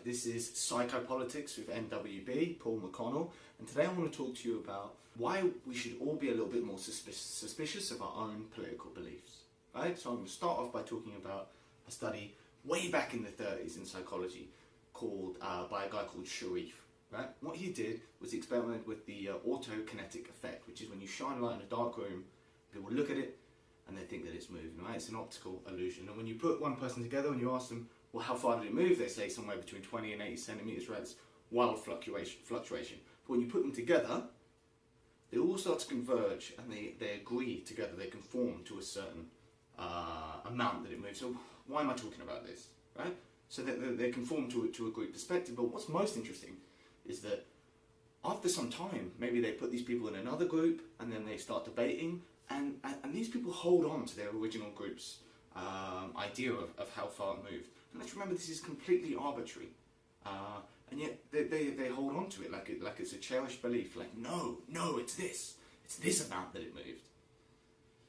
this is PsychoPolitics with NWB, Paul McConnell, and today I want to talk to you about why we should all be a little bit more suspicious of our own political beliefs, right? So I'm going to start off by talking about a study way back in the 30s in psychology called, by a guy called Sharif, right? What he did was he experimented with the autokinetic effect, which is when you shine light in a dark room, people look at it and they think that it's moving, right? It's an optical illusion. And when you put one person together and you ask them, well, how far did it move? They say somewhere between 20 and 80 centimeters, right? It's wild fluctuation. But when you put them together, they all start to converge and they agree together, they conform to a certain amount that it moves. So why am I talking about this, right? So they conform to a group perspective. But what's most interesting is that after some time, maybe they put these people in another group and then they start debating, and these people hold on to their original group's idea of how far it moved. And let's remember, this is completely arbitrary, and yet they hold on to it like it's a cherished belief. Like, no, it's this amount that it moved.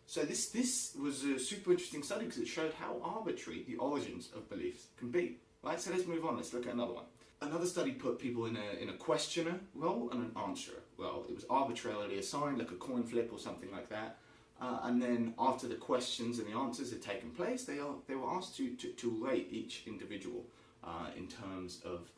So this was a super interesting study because it showed how arbitrary the origins of beliefs can be. Right. So let's move on. Let's look at another one. Another study put people in a questioner role and an answerer role. It was arbitrarily assigned, like a coin flip or something like that. And then after the questions and the answers had taken place, they were asked to rate each individual in terms of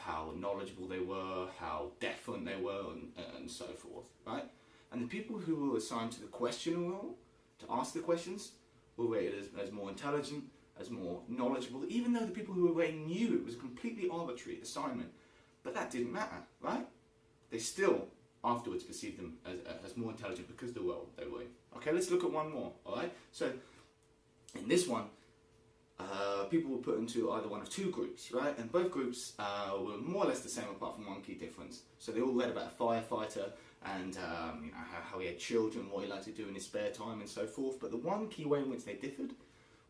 how knowledgeable they were, how deferent they were, and so forth, right? And the people who were assigned to the questioner role, to ask the questions, were rated as more intelligent, as more knowledgeable, even though the people who were rated knew it was a completely arbitrary assignment. But that didn't matter, right? They still afterwards perceived them as more intelligent because of the role they were in. Okay, let's look at one more, alright? So, in this one, people were put into either one of two groups, right? And both groups were more or less the same apart from one key difference. So they all read about a firefighter and how he had children, what he liked to do in his spare time and so forth. But the one key way in which they differed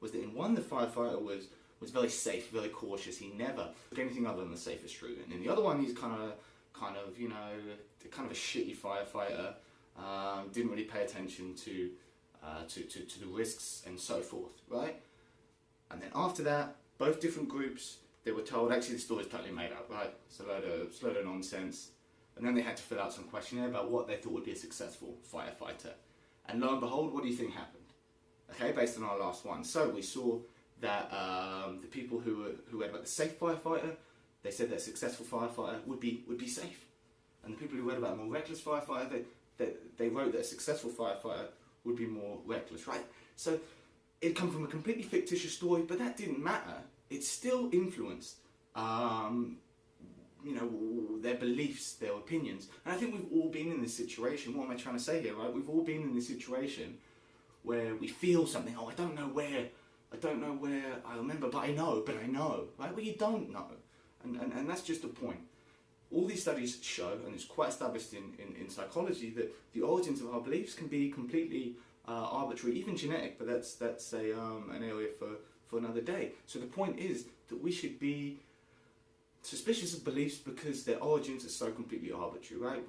was that in one, the firefighter was very safe, very cautious. He never took anything other than the safest route. And in the other one, he's kind of a shitty firefighter. Didn't really pay attention to the risks and so forth, right? And then after that, both different groups, they were told, actually the story's totally made up, right? It's a load of nonsense. And then they had to fill out some questionnaire about what they thought would be a successful firefighter. And lo and behold, what do you think happened? Okay, based on our last one. So we saw that the people who read about the safe firefighter, they said that a successful firefighter would be safe. And the people who read about a more reckless firefighter, they wrote that a successful firefighter would be more reckless, right? So it come from a completely fictitious story, but that didn't matter. It still influenced, their beliefs, their opinions. And I think we've all been in this situation. What am I trying to say here, right? We've all been in this situation where we feel something. Oh, I don't know where I remember, but I know, right? Well, you don't know. And that's just the point. All these studies show, and it's quite established in psychology, that the origins of our beliefs can be completely arbitrary, even genetic, but that's an area for another day. So the point is that we should be suspicious of beliefs because their origins are so completely arbitrary, right?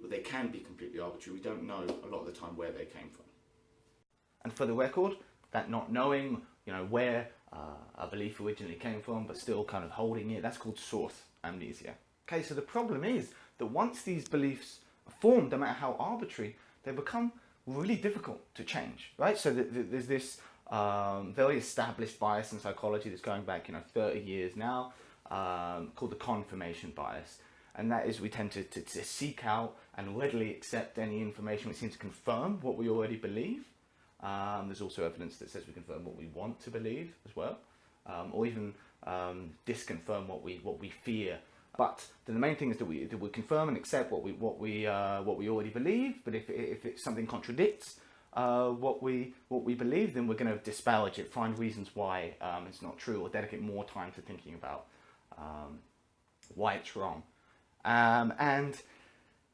They can be completely arbitrary. We don't know a lot of the time where they came from. And for the record, that not knowing, where a belief originally came from, but still kind of holding it, that's called source amnesia. Okay, so the problem is that once these beliefs are formed, no matter how arbitrary, they become really difficult to change, right? So there's this very established bias in psychology that's going back, 30 years now, called the confirmation bias. And that is we tend to seek out and readily accept any information which seems to confirm what we already believe. There's also evidence that says we confirm what we want to believe as well, or even disconfirm what we fear. But the main thing is that we confirm and accept what we already believe. But if something contradicts what we believe, then we're going to disparage it, find reasons why it's not true, or dedicate more time to thinking about why it's wrong. And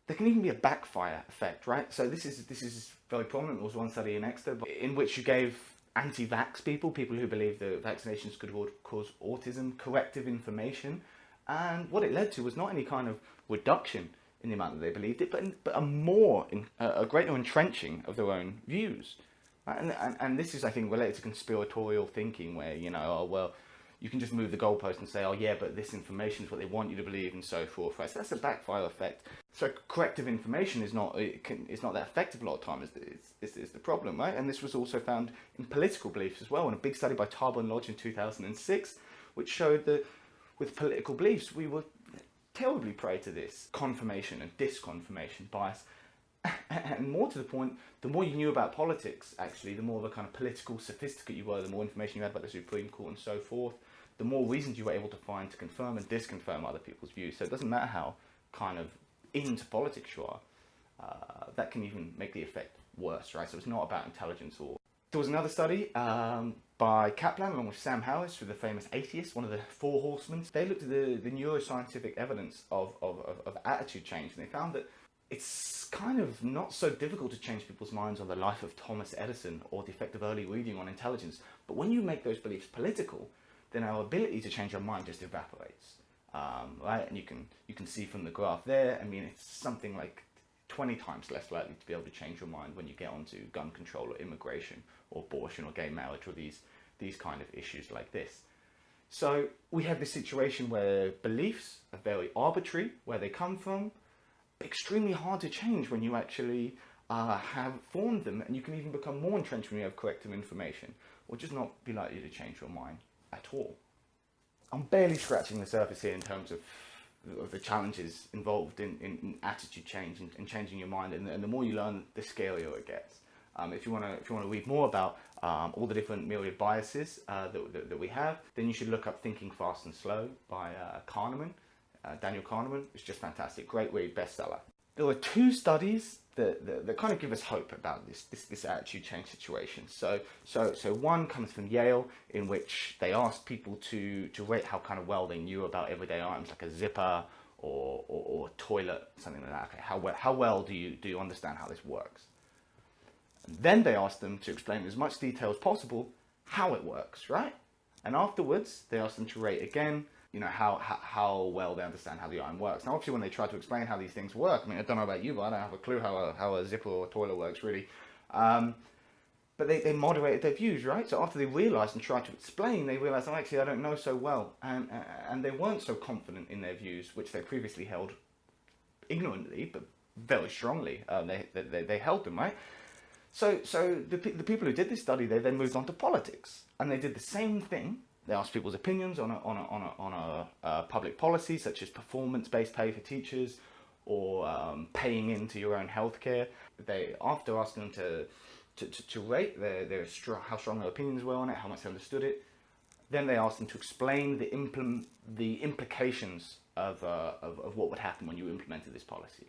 there can even be a backfire effect, right? So this is very prominent. There was one study in Exeter in which you gave anti-vax people who believed that vaccinations could cause autism, corrective information. And what it led to was not any kind of reduction in the amount that they believed it, but a greater entrenching of their own views. And this is, I think, related to conspiratorial thinking, where you can just move the goalpost and say, oh yeah, but this information is what they want you to believe, and so forth, right? So that's a backfire effect. So corrective information is not that effective a lot of times. Is the problem, right? And this was also found in political beliefs as well, in a big study by Tarbell and Lodge in 2006, which showed that with political beliefs, we were terribly prey to this confirmation and disconfirmation bias. And more to the point, the more you knew about politics, actually, the more of a kind of political sophisticate you were, the more information you had about the Supreme Court and so forth, the more reasons you were able to find to confirm and disconfirm other people's views. So it doesn't matter how kind of into politics you are, that can even make the effect worse, right? So it's not about intelligence. Or there was another study by Kaplan along with Sam Harris, with the famous atheist, one of the four horsemen. They looked at the neuroscientific evidence of attitude change, and they found that it's kind of not so difficult to change people's minds on the life of Thomas Edison or the effect of early reading on intelligence. But when you make those beliefs political, then our ability to change our mind just evaporates, right? And you can see from the graph there, I mean, it's something like 20 times less likely to be able to change your mind when you get onto gun control or immigration or abortion or gay marriage or these kind of issues like this. So we have this situation where beliefs are very arbitrary, where they come from, extremely hard to change when you actually have formed them, and you can even become more entrenched when you have corrective information, or just not be likely to change your mind at all. I'm barely scratching the surface here in terms of the challenges involved in attitude change and changing your mind, and the more you learn, the scarier it gets. If you want to read more about all the different myriad biases that we have, then you should look up Thinking Fast and Slow by Kahneman. Daniel Kahneman. It's just fantastic. Great read, bestseller. There were two studies that kind of give us hope about this attitude change situation. So one comes from Yale, in which they asked people to rate how kind of well they knew about everyday items like a zipper or a toilet, something like that. Okay, how well do you understand how this works? And then they asked them to explain in as much detail as possible how it works, right? And afterwards, they asked them to rate again, you know, how well they understand how the item works. Now, obviously, when they try to explain how these things work, I mean, I don't know about you, but I don't have a clue how a zipper or a toilet works, really. But they moderated their views, right? So after they realised and tried to explain, they realised, oh, actually, I don't know so well. And they weren't so confident in their views, which they previously held ignorantly, but very strongly. They held them, right? So the people who did this study, they then moved on to politics. And they did the same thing. They asked people's opinions on a public policy, such as performance-based pay for teachers, or paying into your own healthcare. They, after asking them to rate how strong their opinions were on it, how much they understood it, then they asked them to explain the implications of what would happen when you implemented this policy.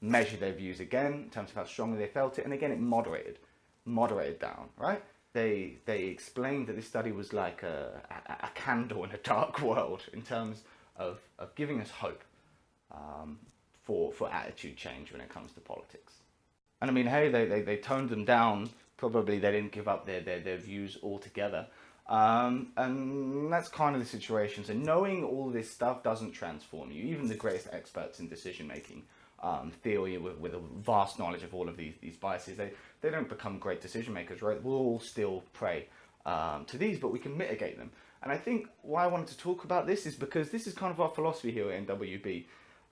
Measure their views again in terms of how strongly they felt it, and again it moderated down, right? They explained that this study was like a candle in a dark world in terms of giving us hope for attitude change when it comes to politics. And I mean, hey, they toned them down. Probably they didn't give up their views altogether. And that's kind of the situation. So knowing all this stuff doesn't transform you. Even the greatest experts in decision making theory with a vast knowledge of all of these biases, they don't become great decision makers, right? We'll all still prey to these, but we can mitigate them. And I think why I wanted to talk about this is because this is kind of our philosophy here at NWB.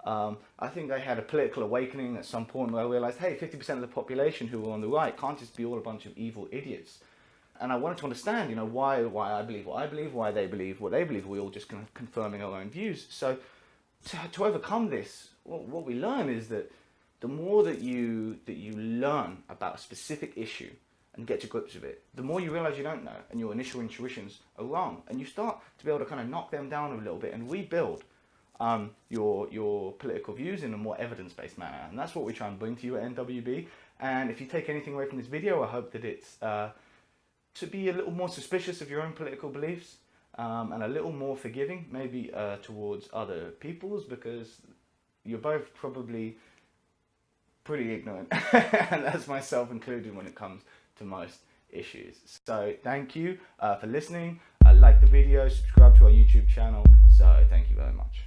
I think they had a political awakening at some point where I realised, hey, 50% of the population who are on the right can't just be all a bunch of evil idiots. And I wanted to understand, you know, why I believe what I believe, why they believe what they believe. We're all just kind of confirming our own views. So to overcome this, what we learn is that the more that you learn about a specific issue and get to grips with it, the more you realise you don't know, and your initial intuitions are wrong, and you start to be able to kind of knock them down a little bit and rebuild your political views in a more evidence-based manner. And that's what we try and bring to you at NWB. And if you take anything away from this video, I hope that it's to be a little more suspicious of your own political beliefs, and a little more forgiving, maybe towards other people's, because you're both probably pretty ignorant, and that's myself included when it comes to most issues. So thank you for listening. Like the video, subscribe to our YouTube channel. So thank you very much.